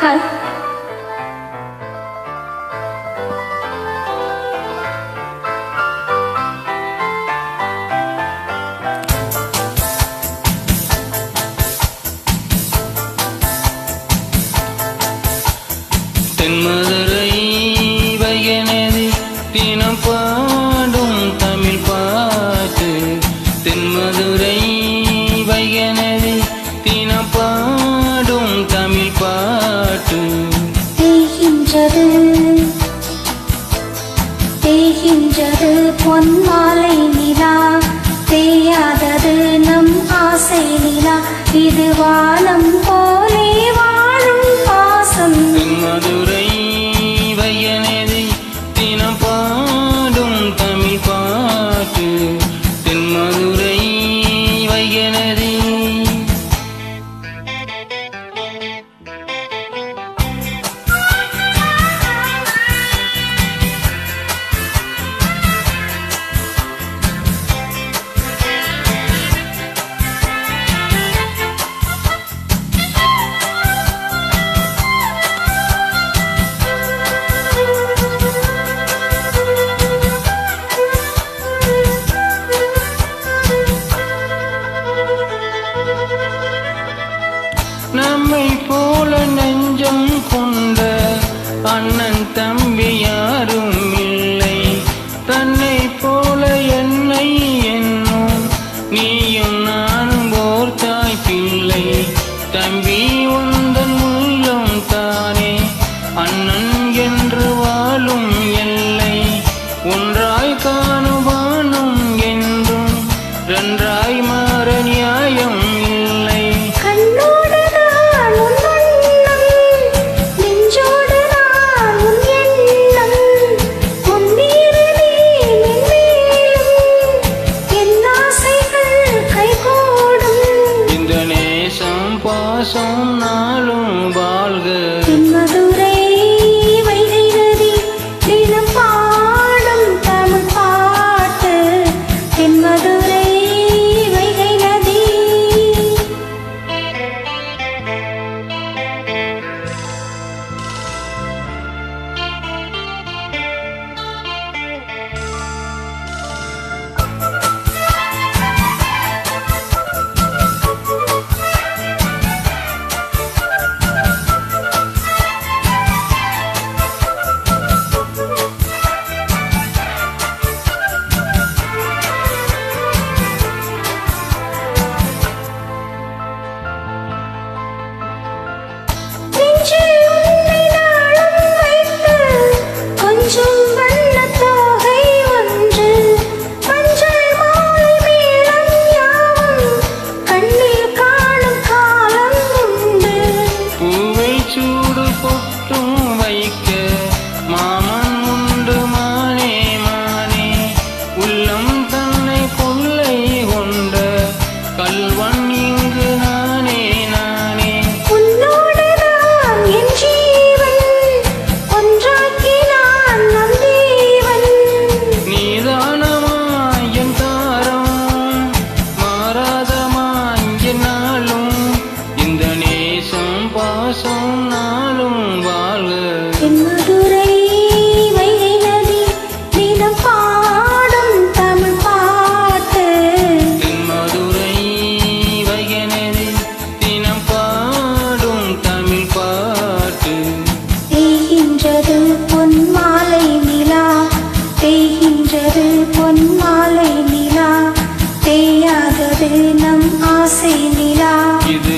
Hi. தென்மதுரை வைகனதி தினம் பாடும் தமிழ் பாட்டு. தென்மதுரை வைகனதி தினம் பாடும் தமிழ் பாட்டு. தேகின்றது தேகின்றது பொன்மாலை நிலா, தேயாதது நம் ஆசை நிலா, இது வானம் போலே வாழும் பாசம். தென்மதுரை வைகனதி தினம் பாடும் தமிழ் பாட்டு. தென்மதுரை வைகனதி நம்மை போல நெஞ்சம் கொண்ட அண்ணன் தம்பி யாரும் இல்லை. தன்னை போல என்னை என்னும் நீயும் நானும் ஓர் தாய் பிள்ளை. தம்பி உந்தன் உள்ளம் தானே அண்ணன் என்று வாழும் எல்லை. ஒன்றாய் காணுவானும் என்றும் ரென்றாய் மாற நியாயம் இல்லை. பாசம் நாளும் வாழ்க. தென்மதுரை வைகை நதி தினம் பாடும் தமிழ் பாட்டு. தென்மதுரை வைகை நதி. சூடு பொட்டும் வைக்க மாமன் உண்டு மானே மானே. உள்ளம் தன்னை கொள்ளை கொண்ட கல்வன் இங்கு நானே நானே. உன்னோடுதான் என் ஜீவன், ஒன்றாக்கினான் நம் தேவன். நீதானமாய் என் தாரம், மாறாதமாய் என் நாளும். இந்த நேசம் பாசம் நாளும் வாழ்க. தென்மதுரை வைகை நதி தினம் பாடும் தமிழ் பாட்டு. தென்மதுரை வைகனதி தினம் பாடும் தமிழ் பாட்டு. தேகின்றது பொன்மாலை நிலா, தேகின்றது பொன்மாலை நிலா, தேயாதது நம் ஆசை நிலா. இது